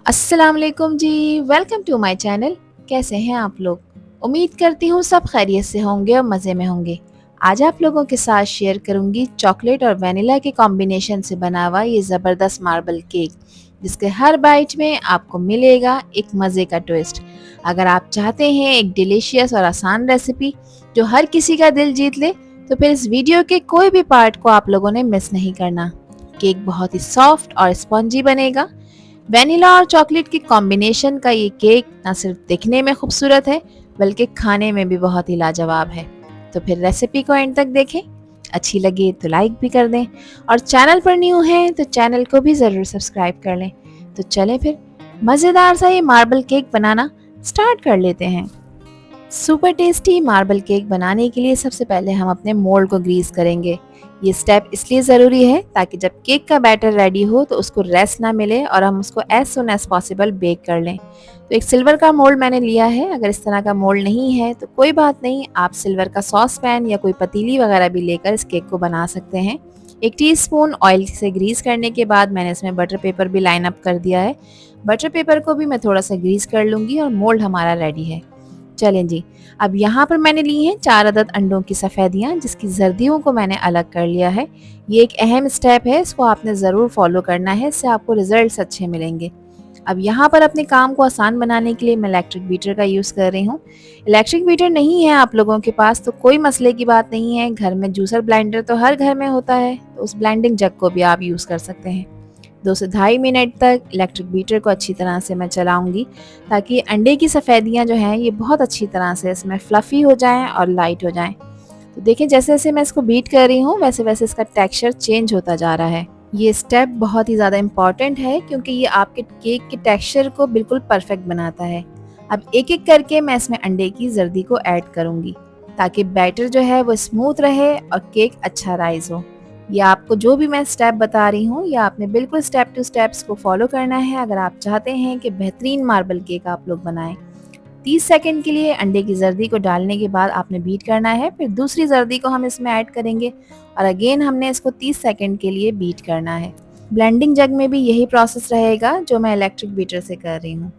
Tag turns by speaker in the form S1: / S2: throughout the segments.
S1: अस्सलाम वालेकुम जी। Welcome to my channel. कैसे हैं आप लोग? उम्मीद करती हूँ सब खैरियत से होंगे और मज़े में होंगे। आज आप लोगों के साथ शेयर करूँगी चॉकलेट और वनीला के कॉम्बिनेशन से बना हुआ ये ज़बरदस्त मार्बल केक, जिसके हर बाइट में आपको मिलेगा एक मज़े का ट्विस्ट। अगर आप चाहते हैं एक डिलीशियस और आसान रेसिपी जो हर किसी का दिल जीत ले, तो फिर इस वीडियो के कोई भी पार्ट को आप लोगों ने मिस नहीं करना। केक बहुत ही सॉफ्ट और स्पॉन्जी बनेगा। वेनिला और चॉकलेट की कॉम्बिनेशन का ये केक ना सिर्फ दिखने में खूबसूरत है, बल्कि खाने में भी बहुत ही लाजवाब है। तो फिर रेसिपी को एंड तक देखें। अच्छी लगे तो लाइक भी कर दें और चैनल पर न्यू हैं तो चैनल को भी ज़रूर सब्सक्राइब कर लें। तो चलें फिर मज़ेदार सा ये मार्बल केक बनाना स्टार्ट कर लेते हैं। सुपर टेस्टी मार्बल केक बनाने के लिए सबसे पहले हम अपने मोल्ड को ग्रीस करेंगे। ये स्टेप इसलिए ज़रूरी है ताकि जब केक का बैटर रेडी हो तो उसको रेस्ट ना मिले और हम उसको as soon as possible bake कर लें। तो एक सिल्वर का मोल्ड मैंने लिया है। अगर इस तरह का मोल्ड नहीं है तो कोई बात नहीं, आप सिल्वर का सॉस पैन या कोई पतीली वगैरह भी लेकर इस केक को बना सकते हैं। 1 टीस्पून ऑयल से ग्रीस करने के बाद मैंने इसमें बटर पेपर भी लाइन अप कर दिया है। बटर पेपर को भी मैं थोड़ा सा ग्रीस कर लूँगी और मोल्ड हमारा रेडी है। चलें जी, अब यहाँ पर मैंने ली हैं 4 अदद अंडों की सफ़ेदियाँ, जिसकी जर्दियों को मैंने अलग कर लिया है। ये एक अहम स्टेप है, इसको आपने ज़रूर फॉलो करना है, इससे आपको रिजल्ट्स अच्छे मिलेंगे। अब यहाँ पर अपने काम को आसान बनाने के लिए मैं इलेक्ट्रिक बीटर का यूज़ कर रही हूँ। इलेक्ट्रिक बीटर नहीं है आप लोगों के पास तो कोई मसले की बात नहीं है, घर में जूसर ब्लेंडर तो हर घर में होता है, तो उस ब्लेंडिंग जग को भी आप यूज़ कर सकते हैं। 2 से ढाई मिनट तक इलेक्ट्रिक बीटर को अच्छी तरह से मैं चलाऊंगी, ताकि अंडे की सफ़ेदियाँ जो हैं ये बहुत अच्छी तरह से इसमें फ्लफ़ी हो जाएं और लाइट हो जाएं। तो देखिए, जैसे जैसे मैं इसको बीट कर रही हूँ वैसे वैसे इसका टेक्सचर चेंज होता जा रहा है। ये स्टेप बहुत ही ज़्यादा इम्पॉर्टेंट है क्योंकि ये आपके केक के टेक्सचर को बिल्कुल परफेक्ट बनाता है। अब एक एक करके मैं इसमें अंडे की जर्दी को ऐड करूँगी, ताकि बैटर जो है वो स्मूथ रहे और केक अच्छा राइज हो। ये आपको जो भी मैं स्टेप बता रही हूँ, ये आपने बिल्कुल स्टेप टू स्टेप्स को फॉलो करना है अगर आप चाहते हैं कि बेहतरीन मार्बल केक आप लोग बनाएं। 30 सेकंड के लिए अंडे की जर्दी को डालने के बाद आपने बीट करना है, फिर दूसरी जर्दी को हम इसमें ऐड करेंगे और अगेन हमने इसको 30 सेकंड के लिए बीट करना है। ब्लेंडिंग जग में भी यही प्रोसेस रहेगा जो मैं इलेक्ट्रिक बीटर से कर रही हूँ।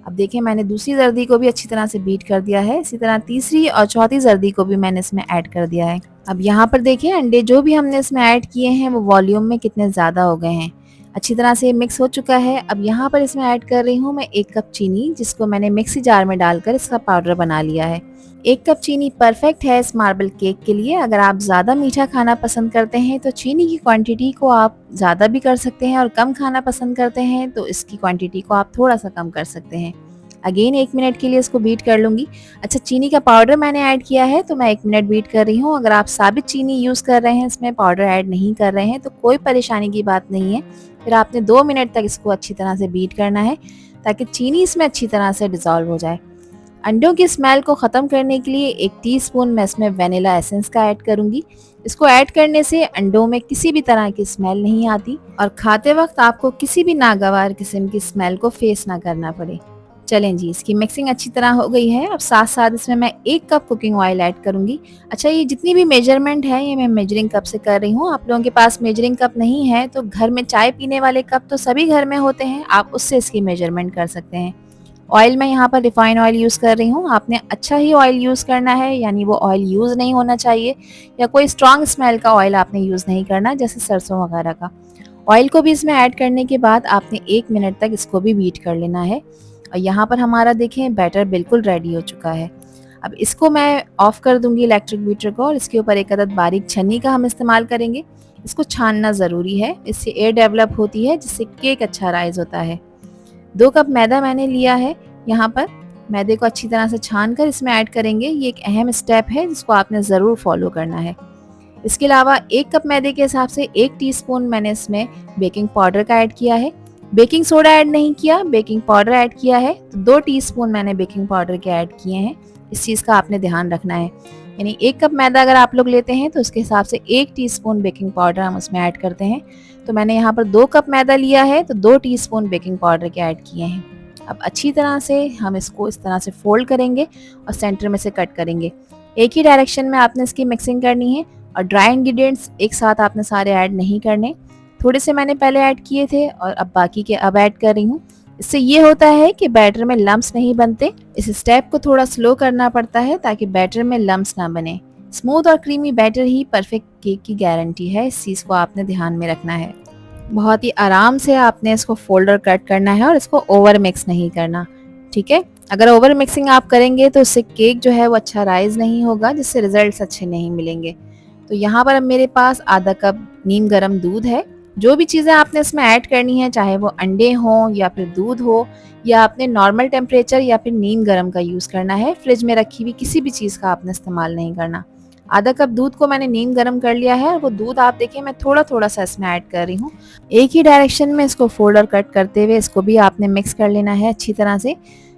S1: अब देखिए, मैंने दूसरी जर्दी को भी अच्छी तरह से बीट कर दिया है। इसी तरह तीसरी और चौथी जर्दी को भी मैंने इसमें ऐड कर दिया है। अब यहाँ पर देखिए, अंडे जो भी हमने इसमें ऐड किए हैं वो वॉल्यूम में कितने ज़्यादा हो गए हैं। अच्छी तरह से मिक्स हो चुका है। अब यहाँ पर इसमें ऐड कर रही हूँ मैं 1 कप चीनी, जिसको मैंने मिक्सी जार में डालकर इसका पाउडर बना लिया है। 1 कप चीनी परफेक्ट है इस मार्बल केक के लिए। अगर आप ज़्यादा मीठा खाना पसंद करते हैं तो चीनी की क्वांटिटी को आप ज़्यादा भी कर सकते हैं, और कम खाना पसंद करते हैं तो इसकी क्वांटिटी को आप थोड़ा सा कम कर सकते हैं। अगेन 1 मिनट के लिए इसको बीट कर लूँगी। अच्छा, चीनी का पाउडर मैंने ऐड किया है तो मैं 1 मिनट बीट कर रही हूँ। अगर आप साबित चीनी यूज़ कर रहे हैं, इसमें पाउडर ऐड नहीं कर रहे हैं, तो कोई परेशानी की बात नहीं है। फिर आपने 2 मिनट तक इसको अच्छी तरह से बीट करना है, ताकि चीनी इसमें अच्छी तरह से डिज़ोल्व हो जाए। अंडों की स्मेल को ख़त्म करने के लिए 1 टीस्पून मैं इसमें वेनिला एसेंस का ऐड करूँगी। इसको ऐड करने से अंडों में किसी भी तरह की स्मेल नहीं आती और खाते वक्त आपको किसी भी नागवार किस्म की स्मेल को फेस ना करना पड़े। चलें जी, इसकी मिक्सिंग अच्छी तरह हो गई है। अब साथ साथ इसमें मैं 1 कप कुकिंग ऑयल ऐड करूँगी। अच्छा, ये जितनी भी मेजरमेंट है ये मैं मेजरिंग कप से कर रही हूँ। आप लोगों के पास मेजरिंग कप नहीं है तो घर में चाय पीने वाले कप तो सभी घर में होते हैं, आप उससे इसकी मेजरमेंट कर सकते हैं। ऑयल मैं यहाँ पर रिफाइंड ऑयल यूज़ कर रही हूँ। आपने अच्छा ही ऑयल यूज़ करना है, यानी वो ऑयल यूज़ नहीं होना चाहिए या कोई स्ट्रॉन्ग स्मेल का ऑयल आपने यूज़ नहीं करना, जैसे सरसों वगैरह का। ऑयल को भी इसमें ऐड करने के बाद आपने 1 मिनट तक इसको भी बीट कर लेना है। और यहाँ पर हमारा देखें बैटर बिल्कुल रेडी हो चुका है। अब इसको मैं ऑफ़ कर दूंगी इलेक्ट्रिक बीटर को, और इसके ऊपर एक अदद बारीक छन्नी का हम इस्तेमाल करेंगे। इसको छानना ज़रूरी है, इससे एयर डेवलप होती है जिससे केक अच्छा राइज होता है। 2 कप मैदा मैंने लिया है। यहाँ पर मैदे को अच्छी तरह से छान कर इसमें ऐड करेंगे। ये एक अहम स्टेप है जिसको आपने ज़रूर फॉलो करना है। इसके अलावा 1 कप मैदे के हिसाब से 1 टीस्पून मैंने इसमें बेकिंग पाउडर का ऐड किया है। बेकिंग सोडा ऐड नहीं किया, बेकिंग पाउडर ऐड किया है। तो 2 टीस्पून मैंने बेकिंग पाउडर के ऐड किए हैं। इस चीज़ का आपने ध्यान रखना है, यानी 1 कप मैदा अगर आप लोग लेते हैं तो उसके हिसाब से 1 टीस्पून बेकिंग पाउडर हम उसमें ऐड करते हैं। तो मैंने यहाँ पर 2 कप मैदा लिया है तो 2 टीस्पून बेकिंग पाउडर के ऐड किए हैं। अब अच्छी तरह से हम इसको इस तरह से फोल्ड करेंगे और सेंटर में से कट करेंगे। एक ही डायरेक्शन में आपने इसकी मिक्सिंग करनी है, और ड्राई इंग्रेडिएंट्स एक साथ आपने सारे ऐड नहीं करने। थोड़े से मैंने पहले ऐड किए थे और अब बाकी के अब ऐड कर रही हूँ। इससे ये होता है कि बैटर में लम्प्स नहीं बनते। इस स्टेप को थोड़ा स्लो करना पड़ता है ताकि बैटर में लम्प्स ना बने। स्मूथ और क्रीमी बैटर ही परफेक्ट केक की गारंटी है, इस चीज़ को आपने ध्यान में रखना है। बहुत ही आराम से आपने इसको फोल्ड और कट करना है और इसको ओवर मिक्स नहीं करना, ठीक है। अगर ओवर मिक्सिंग आप करेंगे तो उससे केक जो है वो अच्छा राइज नहीं होगा, जिससे रिजल्ट्स अच्छे नहीं मिलेंगे। तो यहाँ पर अब मेरे पास आधा कप नीम गर्म दूध है। जो भी चीज़ें आपने इसमें ऐड करनी है, चाहे वो अंडे हों या फिर दूध हो, या आपने नॉर्मल टेम्परेचर या फिर नीम गर्म का यूज़ करना है। फ्रिज में रखी हुई किसी भी चीज़ का आपने इस्तेमाल नहीं करना। आधा कप दूध को मैंने नीम गर्म कर लिया है और वो दूध आप देखिए मैं थोड़ा थोड़ा सा इसमें ऐड कर रही हूँ। एक ही डायरेक्शन में इसको फोल्ड और कट करते हुए इसको भी आपने मिक्स कर लेना है अच्छी तरह से।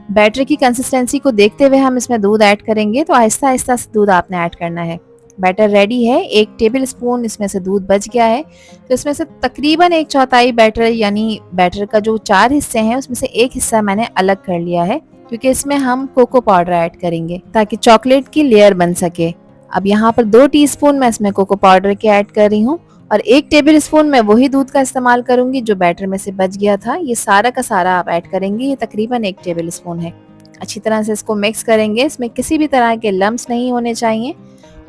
S1: बैटर की कंसिस्टेंसी को देखते हुए हम इसमें दूध ऐड करेंगे, तो आहिस्ता आहिस्ता से दूध आपने ऐड करना है। बैटर रेडी है, 1 टेबल स्पून इसमें से दूध बच गया है। तो इसमें से तकरीबन 1/4 बैटर, यानी बैटर का जो 4 हिस्से हैं उसमें से 1 हिस्सा मैंने अलग कर लिया है, क्योंकि इसमें हम कोको पाउडर ऐड करेंगे ताकि चॉकलेट की लेयर बन सके। अब यहाँ पर 2 टीस्पून मैं इसमें कोको पाउडर के ऐड कर रही हूँ और 1 टेबल स्पून मैं वही दूध का इस्तेमाल करूंगी जो बैटर में से बच गया था। ये सारा का सारा आप ऐड करेंगे, ये तकरीबन 1 टेबल स्पून है। अच्छी तरह से इसको मिक्स करेंगे, इसमें किसी भी तरह के लम्प्स नहीं होने चाहिए।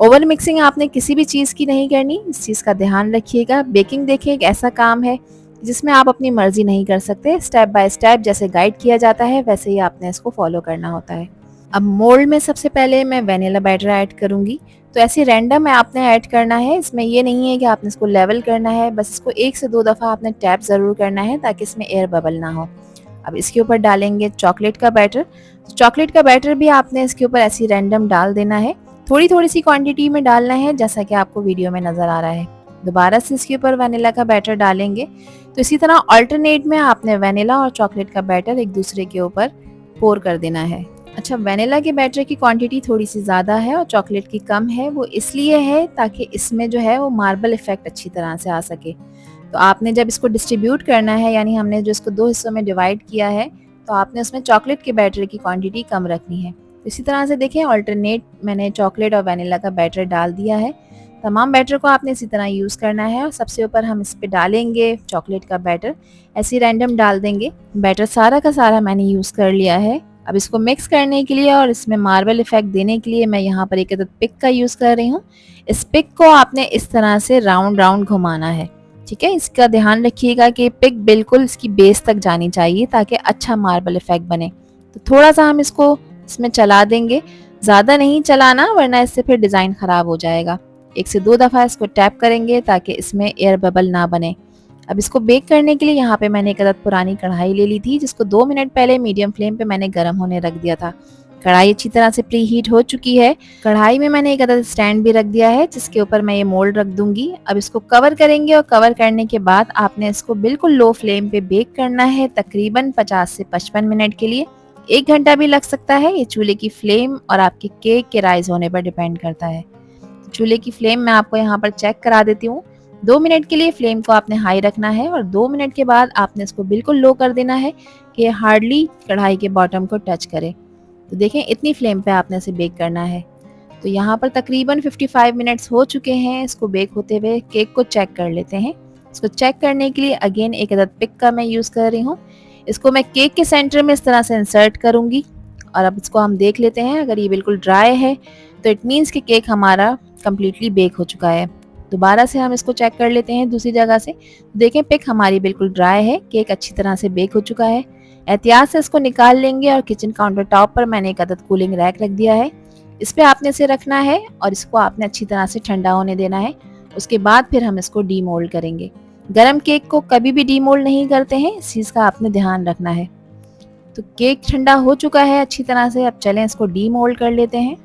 S1: ओवर मिक्सिंग आपने किसी भी चीज़ की नहीं करनी, इस चीज़ का ध्यान रखिएगा। बेकिंग देखिए एक ऐसा काम है जिसमें आप अपनी मर्जी नहीं कर सकते। स्टेप बाय स्टेप जैसे गाइड किया जाता है वैसे ही आपने इसको फॉलो करना होता है। अब मोल्ड में सबसे पहले मैं वेनिला बैटर ऐड करूंगी। तो ऐसे रैंडम में आपने ऐड करना है, इसमें ये नहीं है कि आपने इसको लेवल करना है, बस इसको 1 से 2 दफ़ा आपने टैप ज़रूर करना है ताकि इसमें एयर बबल ना हो। अब इसके ऊपर डालेंगे चॉकलेट का बैटर। चॉकलेट का बैटर भी आपने इसके ऊपर ऐसी रैंडम डाल देना है, थोड़ी थोड़ी सी क्वांटिटी में डालना है जैसा कि आपको वीडियो में नज़र आ रहा है। दोबारा से इसके ऊपर वेनिला का बैटर डालेंगे। तो इसी तरह अल्टरनेट में आपने वेनिला और चॉकलेट का बैटर एक दूसरे के ऊपर पोर कर देना है। अच्छा, वेनिला के बैटर की क्वांटिटी थोड़ी सी ज़्यादा है और चॉकलेट की कम है, वो इसलिए है ताकि इसमें जो है वो मार्बल इफेक्ट अच्छी तरह से आ सके। तो आपने जब इसको डिस्ट्रीब्यूट करना है, यानी हमने जो इसको 2 हिस्सों में डिवाइड किया है, तो आपने उसमें चॉकलेट के बैटर की क्वांटिटी कम रखनी है। इसी तरह से देखें, अल्टरनेट मैंने चॉकलेट और वेनिला का बैटर डाल दिया है। तमाम बैटर को आपने इसी तरह यूज़ करना है और सबसे ऊपर हम इस पे डालेंगे चॉकलेट का बैटर, ऐसे रैंडम डाल देंगे। बैटर सारा का सारा मैंने यूज़ कर लिया है। अब इसको मिक्स करने के लिए और इसमें मार्बल इफेक्ट देने के लिए मैं यहाँ पर एक अदद पिक का यूज़ कर रही हूँ। इस पिक को आपने इस तरह से राउंड राउंड घुमाना है, ठीक है। इसका ध्यान रखिएगा कि पिक बिल्कुल इसकी बेस तक जानी चाहिए ताकि अच्छा मार्बल इफेक्ट बने। तो थोड़ा सा हम इसको इसमें चला देंगे, ज़्यादा नहीं चलाना वरना इससे फिर डिज़ाइन ख़राब हो जाएगा। 1 से 2 दफ़ा इसको टैप करेंगे ताकि इसमें एयर बबल ना बने। अब इसको बेक करने के लिए यहाँ पे मैंने एक अदद पुरानी कढ़ाई ले ली थी, जिसको 2 मिनट पहले मीडियम फ्लेम पे मैंने गर्म होने रख दिया था। कढ़ाई अच्छी तरह से प्री हीट हो चुकी है। कढ़ाई में मैंने एक अदद स्टैंड भी रख दिया है जिसके ऊपर मैं ये मोल्ड रख दूंगी। अब इसको कवर करेंगे और कवर करने के बाद आपने इसको बिल्कुल लो फ्लेम पे बेक करना है, तकरीबन 50 से 55 मिनट के लिए। 1 घंटा भी लग सकता है, ये चूल्हे की फ्लेम और आपके केक के राइज होने पर डिपेंड करता है। चूल्हे की फ्लेम मैं आपको यहाँ पर चेक करा देती हूँ। 2 मिनट के लिए फ्लेम को आपने हाई रखना है और 2 मिनट के बाद आपने इसको बिल्कुल लो कर देना है कि हार्डली कढ़ाई के बॉटम को टच करे। तो देखें, इतनी फ्लेम पे आपने इसे बेक करना है। तो यहाँ पर तकरीबन 55 मिनट्स हो चुके हैं इसको बेक होते हुए। केक को चेक कर लेते हैं। इसको चेक करने के लिए अगेन एक अदद पिक का मैं यूज़ कर रही हूँ। इसको मैं केक के सेंटर में इस तरह से इंसर्ट करूँगी और अब इसको हम देख लेते हैं। अगर ये बिल्कुल ड्राई है तो इट मीन्स कि केक हमारा कम्प्लीटली बेक हो चुका है। दोबारा से हम इसको चेक कर लेते हैं दूसरी जगह से। देखें, पिक हमारी बिल्कुल ड्राई है, केक अच्छी तरह से बेक हो चुका है। एहतियात से इसको निकाल लेंगे और किचन काउंटर टॉप पर मैंने एक अदद कूलिंग रैक रख दिया है। इस पर आपने इसे रखना है और इसको आपने अच्छी तरह से ठंडा होने देना है। उसके बाद फिर हम इसको डीमोल्ड करेंगे। गरम केक को कभी भी डीमोल्ड नहीं करते हैं, इस चीज़ का आपने ध्यान रखना है। तो केक ठंडा हो चुका है अच्छी तरह से। अब चलें इसको डीमोल्ड कर लेते हैं।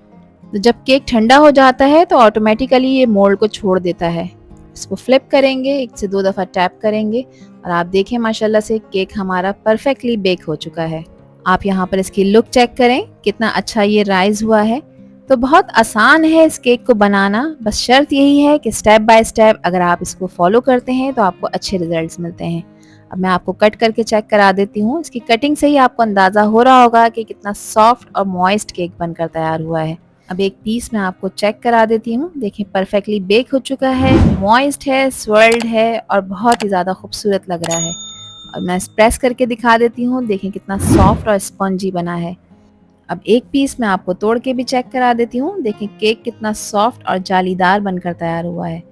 S1: तो जब केक ठंडा हो जाता है तो ऑटोमेटिकली ये मोल्ड को छोड़ देता है। इसको फ्लिप करेंगे, 1 से 2 दफ़ा टैप करेंगे और आप देखें माशाल्लाह से केक हमारा परफेक्टली बेक हो चुका है। आप यहाँ पर इसकी लुक चेक करें, कितना अच्छा ये राइज हुआ है। तो बहुत आसान है इस केक को बनाना, बस शर्त यही है कि स्टेप बाय स्टेप अगर आप इसको फॉलो करते हैं तो आपको अच्छे रिजल्ट्स मिलते हैं। अब मैं आपको कट करके चेक करा देती हूँ। इसकी कटिंग से ही आपको अंदाज़ा हो रहा होगा कि कितना सॉफ्ट और मॉइस्ट केक बनकर तैयार हुआ है। अब एक पीस मैं आपको चेक करा देती हूँ। देखिए, परफेक्टली बेक हो चुका है, मॉइस्ट है, स्वर्ल्ड है और बहुत ही ज़्यादा खूबसूरत लग रहा है। और मैं प्रेस करके दिखा देती हूँ, देखें कितना सॉफ्ट और स्पंजी बना है। अब एक पीस मैं आपको तोड़ के भी चेक करा देती हूँ, देखें केक कितना सॉफ्ट और जालीदार बनकर तैयार हुआ है।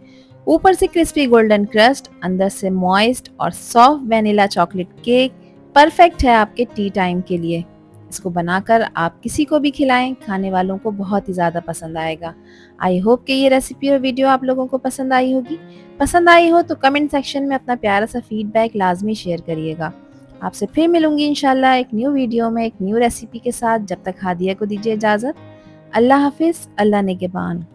S1: ऊपर से क्रिस्पी गोल्डन क्रस्ट, अंदर से मॉइस्ट और soft vanilla chocolate cake perfect है आपके टी टाइम के लिए। इसको बनाकर आप किसी को भी खिलाएं, खाने वालों को बहुत ही ज़्यादा पसंद आएगा। आई होप कि ये रेसिपी और वीडियो आप लोगों को पसंद आई होगी। पसंद आई हो तो कमेंट सेक्शन में अपना प्यारा सा फीडबैक लाजमी शेयर करिएगा। आपसे फिर मिलूंगी इंशाल्लाह एक न्यू वीडियो में एक न्यू रेसिपी के साथ। जब तक हादिया को दीजिए इजाज़त। अल्लाह हाफिज़, अल्लाह निगहबान।